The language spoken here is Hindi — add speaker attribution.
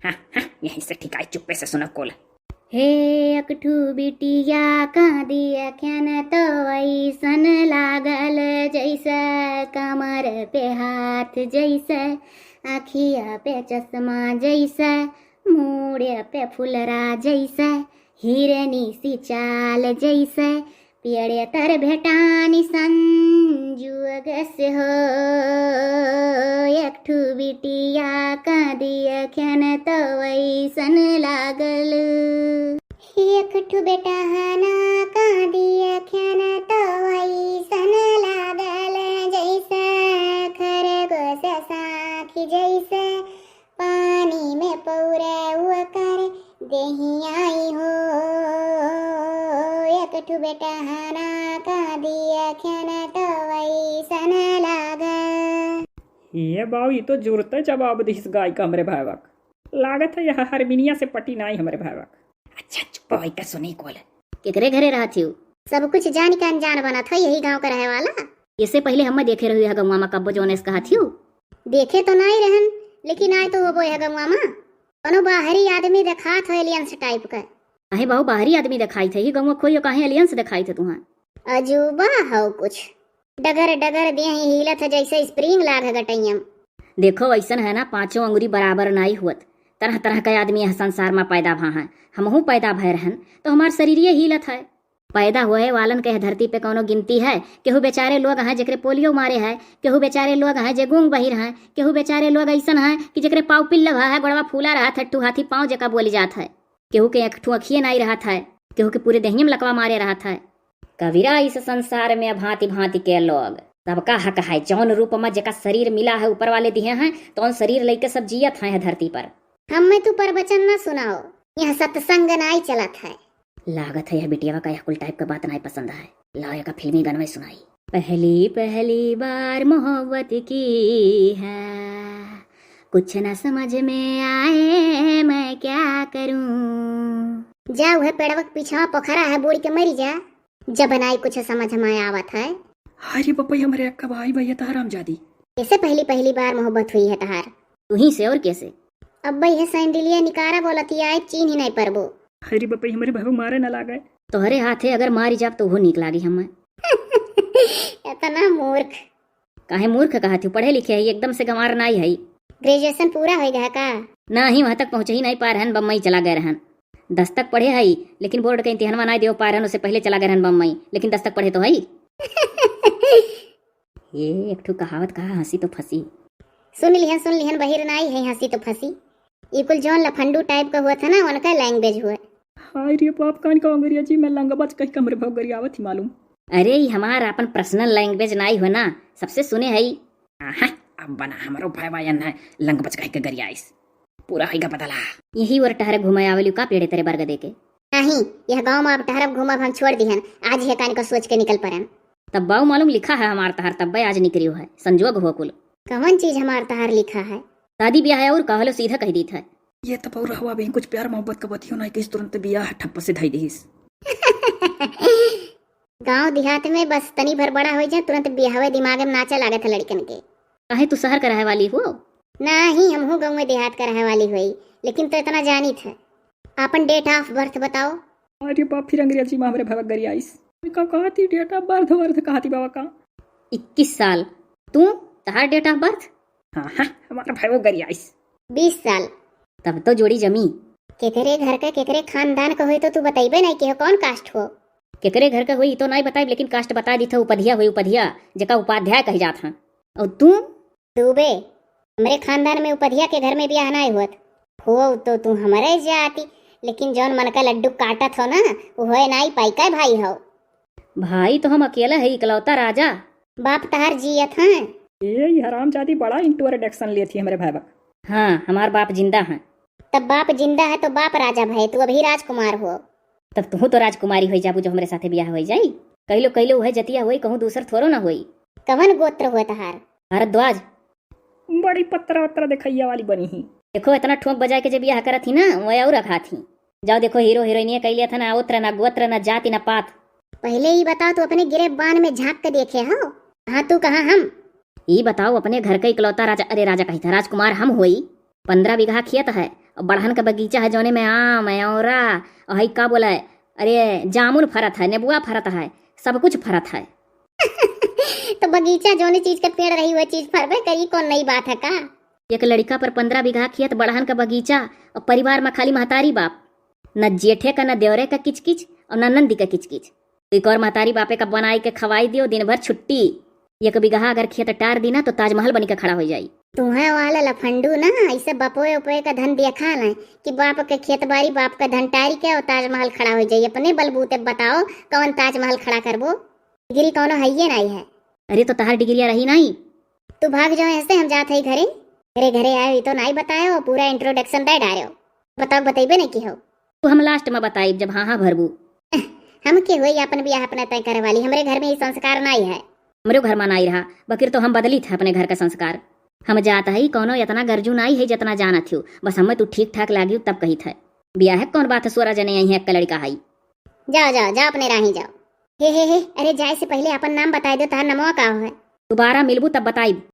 Speaker 1: हाँ हाँ, यहीं से ठिकाई चुप्पे से सुनो कोल।
Speaker 2: हे अकठू बिटिया कांदिया ख्यान तो ऐसन लागल जैसे कमर पे हाथ जैसे, आखिया पे चश्मा जैसे, मूड़े पे फुलरा जैसे, हिरनी सी चाल जैसे, पियड़े तर भेटानी संजुग से हो। एकठू बिटिया कांदिया ख्यान तो ऐसन लागल। एकठू बेटा हना कांदिया ख्यान तो ऐसन लागल जैसे खरगोश साखी जैसे, पानी में पौरे हुआ कर देही आई हो। एकठू बेटा हना कांदिया ख्यान तो ऐसन लागल।
Speaker 1: ये बाऊ ये तो जुरते जवाब दिस गाय का हमरे भावक। लागत है यह हरमिनिया से पटी नाई हमरे भावक। अच्छा चुप भाई का सुनी कोल।
Speaker 2: केकरे घरे रहा थी? सब कुछ जान के अनजान बना था, यही गांव का रहे वाला। इससे पहले हम देखे रही है गमुआ में कब्बो जोनेस कहा थी। देखे तो नहीं रहन, लेकिन आए तो वो बोए है गमुआ में कोनो बाहरी आदमी देखा था एलियंस टाइप का। काहे बाहू बाहरी आदमी दिखाई थे? गमुआ खोई काहे एलियंस दिखाई थे तुहा? अजूबा हो कुछ, डगर डगर दे हिलत है जैसे स्प्रिंग लाग है गटैयम। देखो ऐसन है ना, पांचों अंगुरी बराबर नाई हुत। तरह तरह के आदमी यह संसार में पैदा भा हैं, हमहू पैदा भय रहन तो हमार शरीर हिलत है। पैदा हुए वालन के धरती पे कोनो गिनती है? केहू बेचारे लोग हैं जकरे पोलियो मारे है, केहू बेचारे लोग हैं जे गूंग बहिर हैं, केहू बेचारे लोग ऐसन है कि जकरे पाव पिल्ल है, गोड़वा फूला रहा था, ठू हाथी पाँव जका बोली जात है, केहू के एक ठू अखिए नाई रहा था, केहू के पूरे देहियम लकवा मारे रहा था। कबीरा इस संसार में भांति भांति के लोग, सबका हक है जौन रूप में जका शरीर मिला है ऊपर वाले दिए हैं तो शरीर लेके सब जियत है धरती पर। हमें तू प्रवचन न सुनाओ, यह सत्संग नाई चलत है। लागत है यह बिटिया का यह कुल टाइप का बात नहीं पसंद है। लाया का फिल्मी गाना में सुनाई। पहली पहली बार मोहब्बत की है, कुछ न समझ में आए मैं क्या करूं। जाओ है पेड़वक पीछा पोखरा है, बूढ़ी के मरी जा, जब बनाई कुछ समझ में आवत है।
Speaker 1: अरे बप्पा हमारे अक्का भाई भैया तहराम जादी।
Speaker 2: कैसे पहली बार मोहब्बत हुई है तहार? तू ही से और कैसे? अब भाई है सैंडिलिया निकारा बोलती आए, चीन ही नहीं परबो।
Speaker 1: अरे बप्पा हमारे भाई मारे न लागे।
Speaker 2: तोहरे हाथ है अगर मारी जाब तो वो निक लागी हमें। इतना मूर्ख काहे? मूर्ख कहा थी, पढ़े लिखे है एकदम से गंवार नहीं है। ग्रेजुएशन पूरा हो गया का? ना ही वहाँ तक पहुँच ही नहीं पा रहन, बम्बई चला गए रहन। 10 तक पढ़े है लेकिन बोर्ड के इम्तिहान नहीं दे पा रहन, उससे पहले चला गए रहन बम्बई, लेकिन 10 तक पढ़े तो है। ये एक ठू कहावत कहा, हंसी तो फंसी। सुन लिहन बहिर नाई है, हंसी तो फंसी। ये कुल जौन लफंडू टाइप का हुआ था ना, उनका लैंग्वेज हुआ।
Speaker 1: अरे बाप कान का अंग्रेजी जी मैं लंगा बच कहीं कमरे भाव गरियावत ही मालूम।
Speaker 2: अरे ये हमारा अपन पर्सनल लैंग्वेज नहीं हो ना, सबसे सुने है।
Speaker 1: अब बना हमारो भाई वायन है लंग बच कहीं के गरियाइस पूरा होगा बदला।
Speaker 2: यही और टहर घुमाया वाली का पेड़े तेरे बर्ग देके नहीं, यह गांव में अब टहरब घुमा हम छोड़ दिहन, आज ही कान को सोच के निकल परन। तब बाऊ मालूम लिखा है हमार तहार, तब आज निकलियो है, संजोग हो कुल। कौन चीज हमार तहार लिखा है? शादी ब्याह है और कहलो सीधा कह दी था।
Speaker 1: ये तो पौरा हुआ भी कुछ प्यार मोहब्बत का बतियो ना, किस तुरंत बियाह ठप्प से धाई दीस।
Speaker 2: गांव देहात में बस तनी भर बड़ा हो जाए तुरंत बियाह दिमाग में नाचा लागत है लड़कन के। काहे तू शहर का रहे वाली हो? नहीं, हम हूँ गाँव में देहात का रहे वाली हुई, लेकिन तो इतना जानी था। अपन डेट ऑफ बर्थ बताओ।
Speaker 1: अरे बाप फिर अंग्रेजी में हमारे भाव गरियाइस का कहा थी डेट ऑफ बर्थ कहा थी बाबा का?
Speaker 2: 21 साल। तू तहार डेट ऑफ बर्थ?
Speaker 1: हाँ हमारा भाई गरियाइस
Speaker 2: 20 साल। तब तो जोड़ी जमी। केकरे घर का केकरे खानदान का हुई तो तू बताइबे नहीं कि कौन कास्ट हो। केकरे घर का हुई तो नहीं बताई, लेकिन कास्ट बता दी था। उपधिया हुई, उपधिया जका उपाध्याय कह जात हैं। और तू बे हमारे खानदान में उपधिया के घर में ब्याह नहीं हुआ हो तो तू हमारे जाती, लेकिन जौन मन का लड्डू काटत हो ना वो नहीं पाई का भाई हो। भाई तो हम अकेला है, इकलौता राजा। बाप तहार जियत हैं।
Speaker 1: ये हराम जादी बड़ा इंट्रोडक्शन लिए थी हमारे भाई।
Speaker 2: हाँ हमार बाप जिंदा है। तब बाप जिंदा है तो बाप राजा भाई, तू अभी राजकुमार हो। तब तू तो राजकुमारी हो जाबू जो हमारे साथे ब्याह हो जाई। कहलो है जतिया हुई, कहूँ दूसर थोड़ो ना हुई। कवन गोत्र हुआ तहार? भारद्वाज।
Speaker 1: बड़ी पत्रा वत्रा दिखैया वाली बनी ही।
Speaker 2: देखो इतना ठोक बजा के जब ब्याह करत थी ना वो और रखा थी। जाओ देखो हीरो हीरोइनिया कैलिया था ना, उत्र ना गोत्र ना जाति ना पात। पहले ही बताओ तू अपने गिरेबान में झांक के देखे हो। हाँ तू कहाँ हम? ये बताओ अपने घर का इकलौता राजा, अरे राजा कही था राजकुमार हम हुई। 15 बीघा खेत है और बढ़हन का बगीचा है जौने में आम है औरा और हई का बोला है, अरे जामुन फरत है, नेबुआ फरत है, सब कुछ फरत है। तो बगीचा जौने चीज का पेड़ रही वह चीज फरबे करी, कौन नई बात है का। एक लड़का पर 15 बीघा खेत, बढ़हन का बगीचा और परिवार में खाली महतारी बाप, न जेठे का न देवरे का किचकिच और न नंदी का किचकिच। एक और महतारी बापे का बनाई के खवाई दियो, दिन भर छुट्टी। एक बीघा अगर खेत टार दी ना तो ताजमहल बनी के खड़ा हो जाई। तुम्हें वाला लफंडू ना ऐसे बपोए उपोए का धन देखा ना कि बाप के खेत बाड़ी बाप का धन टारी के और ताजमहल खड़ा हो जाई। अपने बलबूते बताओ कौन ताजमहल खड़ा करबो, डिग्री कौनो है ये नहीं है। अरे तो तहार डिग्रिया रही नहीं, तू भाग जाओ ऐसे, हम जाते ही घरे। घरे घरे आयो तो नहीं बतायो, पूरा इंट्रोडक्शन दे डालो। बताओ बतेबे नहीं की हो तो हम लास्ट में बताई जब हाँ हाँ भरबू। हम के हुई अपन ब्याह अपना तय करे वाली, हमरे घर में ये संस्कार नहीं है। हमरे घर में नहीं रहा बकिर तो हम बदली थे अपने घर का संस्कार। हम जाता ही कोनो इतना गर्जू नहीं है जितना जाना थी, बस हमें तू ठीक ठाक लागी तब कही थे। ब्याह है कौन बात है, सोरा जने यही है, एक लड़का है। जाओ जाओ जाओ अपने राही जाओ। हे अरे जाए से पहले अपन नाम बता दो, तार नमवा का है। दोबारा मिलबू तब बताई।